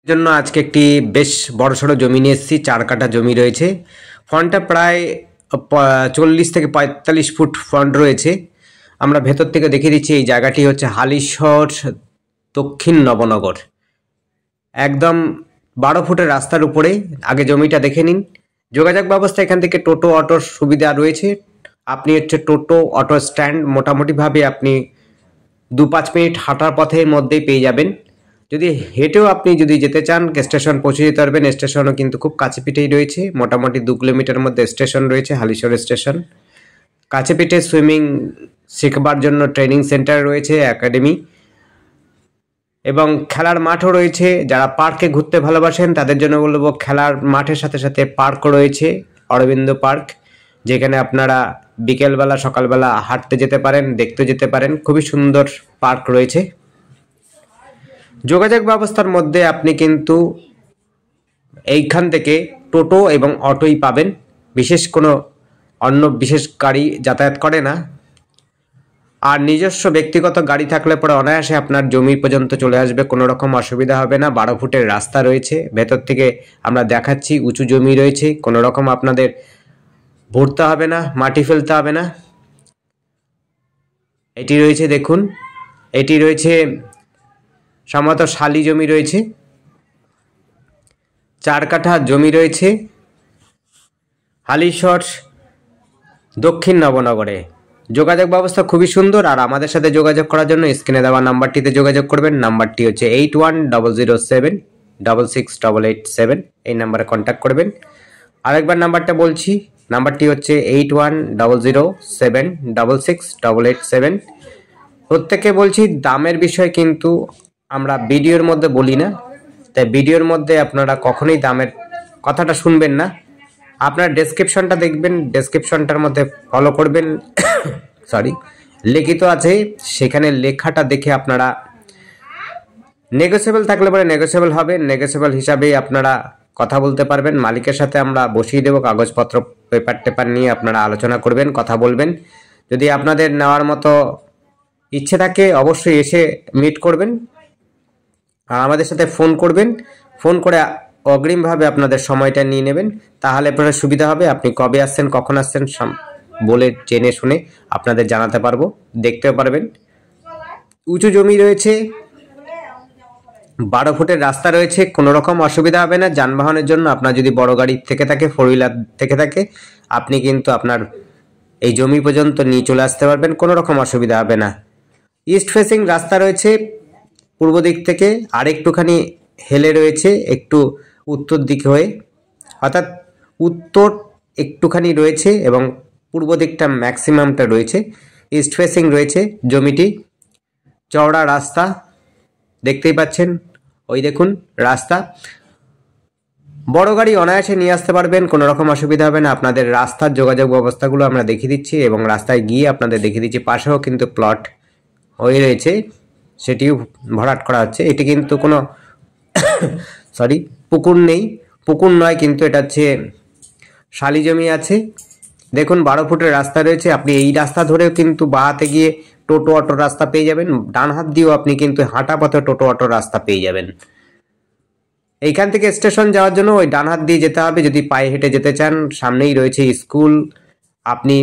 জন্য আজকে একটি বেশ বড়সড় জমি নিয়ে এসেছি। 4 কাঠা জমি রয়েছে। ফ্রন্টটা প্রায় 40 থেকে 45 ফুট ফ্রন্ট রয়েছে। আমরা ভেতর থেকে দেখিয়ে দিচ্ছি। এই জায়গাটি হচ্ছে হালিশহর দক্ষিণ নবনগর, একদম 12 ফুটের রাস্তার উপরে। আগে জমিটা দেখে নিন। যোগাযোগ ব্যবস্থা এখান থেকে টোটো অটোর সুবিধা রয়েছে। আপনি হচ্ছে টোটো অটো স্ট্যান্ড মোটামুটিভাবে আপনি 2-5 মিনিট হাঁটার পথের মধ্যেই পেয়ে যাবেন। যদি হেঁটেও আপনি যদি যেতে চান স্টেশন পৌঁছে যেতে পারবেন। স্টেশনও কিন্তু খুব কাছে পিঠেই রয়েছে, মোটামুটি 2 কিলোমিটার মধ্যে স্টেশন রয়েছে, হালিশহর স্টেশন। কাছে পিঠে সুইমিং শেখাবার জন্য ট্রেনিং সেন্টার রয়েছে, একাডেমি এবং খেলার মাঠও রয়েছে। যারা পার্কে ঘুরতে ভালোবাসেন তাদের জন্য বলবো, খেলার মাঠের সাথে সাথে পার্কও রয়েছে, অরবিন্দ পার্ক, যেখানে আপনারা বিকেলবেলা সকালবেলা হাঁটতে যেতে পারেন, দেখতে যেতে পারেন। খুবই সুন্দর পার্ক রয়েছে। যোগাযোগ ব্যবস্থার মধ্যে আপনি কিন্তু এইখান থেকে টোটো এবং অটোই পাবেন, বিশেষ কোনো অন্য বিশেষ গাড়ি যাতায়াত করে না। আর নিজস্ব ব্যক্তিগত গাড়ি থাকলে পরে অনায়াসে আপনার জমি পর্যন্ত চলে আসবে, কোনো রকম অসুবিধা হবে না। 12 ফুটের রাস্তা রয়েছে, ভেতর থেকে আমরা দেখাচ্ছি। উঁচু জমি রয়েছে, কোনো রকম আপনাদের ভরতে হবে না, মাটি ফেলতে হবে না। এটি রয়েছে, দেখুন, এটি রয়েছে সম্ভবত শালি জমি রয়েছে। 4 কাঠা জমি রয়েছে হালিশহর দক্ষিণ নবনগরে। যোগাযোগ ব্যবস্থা খুবই সুন্দর। আর আমাদের সাথে যোগাযোগ করার জন্য স্ক্রিনে দেওয়া নাম্বারটিতে যোগাযোগ করবেন। নাম্বারটি হচ্ছে 8100766887। এই নাম্বারে কন্ট্যাক্ট করবেন। আরেকবার নাম্বারটা বলছি, নাম্বারটি হচ্ছে 8100766887। প্রত্যেকে বলছি, দামের বিষয় কিন্তু আমরা ভিডিওর মধ্যে বলি না, তাই ভিডিওর মধ্যে আপনারা কখনোই দামের কথাটা শুনবেন না। আপনার ডেসক্রিপশনটা দেখবেন, ডেসক্রিপশনটার মধ্যে ফলো করবেন, সরি, লিখিত আছে, সেখানে লেখাটা দেখে আপনারা নেগোসিয়েবল থাকলে পরে নেগোসিয়েবল হবে, নেগোসিয়েবল হিসাবেই আপনারা কথা বলতে পারবেন। মালিকের সাথে আমরা বসিয়ে দেবো, কাগজপত্র পেপার টেপার নিয়ে আপনারা আলোচনা করবেন, কথা বলবেন। যদি আপনাদের নেওয়ার মতো ইচ্ছে থাকে অবশ্যই এসে মিট করবেন আর আমাদের সাথে ফোন করবেন। ফোন করে অগ্রিমভাবে আপনাদের সময়টা নিয়ে নেবেন, তাহলে পরে সুবিধা হবে। আপনি কবে আসছেন, কখন আসছেন বলে জেনে শুনে আপনাদের জানাতে পারবো, দেখতেও পারবেন। উঁচু জমি রয়েছে, 12 ফুটের রাস্তা রয়েছে, কোনো রকম অসুবিধা হবে না যানবাহনের জন্য। আপনার যদি বড় গাড়ি থেকে থাকে, 4 হুইলার থেকে থাকে, আপনি কিন্তু আপনার এই জমি পর্যন্ত নিয়ে চলে আসতে পারবেন, কোনো রকম অসুবিধা হবে না। ইস্ট ফেসিং রাস্তা রয়েছে পূর্ব দিক থেকে, আর একটুখানি হেলে রয়েছে একটু উত্তর দিকে হয়ে, অর্থাৎ উত্তর একটুখানি রয়েছে এবং পূর্ব দিকটা ম্যাক্সিমামটা রয়েছে। ইস্ট ফেসিং রয়েছে জমিটি। চওড়া রাস্তা দেখতেই পাচ্ছেন, ওই দেখুন রাস্তা। বড় গাড়ি অনায়াসে নিয়ে আসতে পারবেন, কোনো রকম অসুবিধা হবে না। আপনাদের রাস্তার যোগাযোগ ব্যবস্থাগুলো আমরা দেখিয়ে দিচ্ছি এবং রাস্তায় গিয়ে আপনাদের দেখিয়ে দিচ্ছি। পাশেও কিন্তু প্লট হয়ে রয়েছে, সেটিও ভরাট করা হচ্ছে। এটি কিন্তু কোনো সরি পুকুর নেই, পুকুর নয়, কিন্তু এটা হচ্ছে শালি জমি আছে। দেখুন 12 ফুটের রাস্তা রয়েছে। আপনি এই রাস্তা ধরেও কিন্তু বাঁহাতে গিয়ে টোটো অটো রাস্তা পেয়ে যাবেন, ডান হাত দিয়েও আপনি কিন্তু হাঁটা পথে টোটো অটো রাস্তা পেয়ে যাবেন। এইখান থেকে স্টেশন যাওয়ার জন্য ওই ডান হাত দিয়ে যেতে হবে। যদি পায়ে হেঁটে যেতে চান, সামনেই রয়েছে স্কুল। আপনি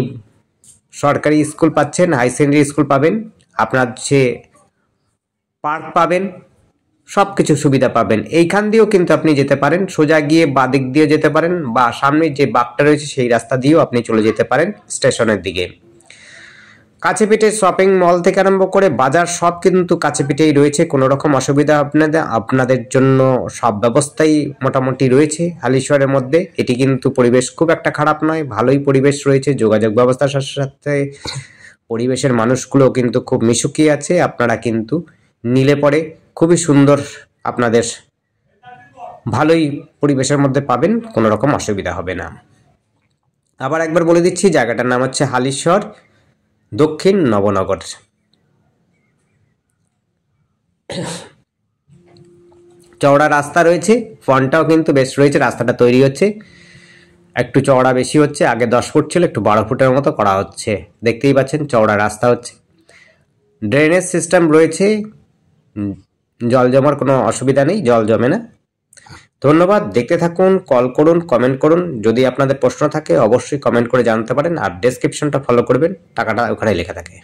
সরকারি স্কুল পাচ্ছেন, হাই সেকেন্ডারি স্কুল পাবেন, আপনার যে পার্ক পাবেন, সব কিছু সুবিধা পাবেন। এইখান দিয়েও কিন্তু আপনি যেতে পারেন, সোজা গিয়ে বাদিক দিয়ে যেতে পারেন, বা সামনে যে বাঁকটা রয়েছে সেই রাস্তা দিয়েও আপনি চলে যেতে পারেন স্টেশনের দিকে। কাছে পিঠে শপিং মল থেকে আরম্ভ করে বাজার সব কিন্তু কাছে পিঠেই রয়েছে, কোনো রকম অসুবিধা আপনাদের জন্য সব ব্যবস্থাই মোটামুটি রয়েছে হালিশহরের মধ্যে। এটি কিন্তু পরিবেশ খুব একটা খারাপ নয়, ভালোই পরিবেশ রয়েছে। যোগাযোগ ব্যবস্থার সাথে সাথে পরিবেশের মানুষগুলো কিন্তু খুব মিশুকি আছে। আপনারা কিন্তু নিলে পরে খুবই সুন্দর, আপনাদের ভালোই পরিবেশের মধ্যে পাবেন, কোনো রকম অসুবিধা হবে না। আবার একবার বলে দিচ্ছি, জায়গাটার নাম হচ্ছে হালিশহর দক্ষিণ নবনগর। চওড়া রাস্তা রয়েছে, ফ্রন্টটাও কিন্তু বেশ রয়েছে। রাস্তাটা তৈরি হচ্ছে, একটু চওড়া বেশি হচ্ছে, আগে 10 ফুট ছিল, একটু 12 ফুটের মতো করা হচ্ছে। দেখতেই পাচ্ছেন চওড়া রাস্তা হচ্ছে। ড্রেনেজ সিস্টেম রয়েছে, জল জমার কোনো অসুবিধা নেই, জল জমে না। ধন্যবাদ। দেখতে থাকুন, কল করুন, কমেন্ট করুন। যদি আপনাদের প্রশ্ন থাকে অবশ্যই কমেন্ট করে জানতে পারেন, আর ডেসক্রিপশনটা ফলো করবেন, টাকাটা ওখানে লেখা থাকে।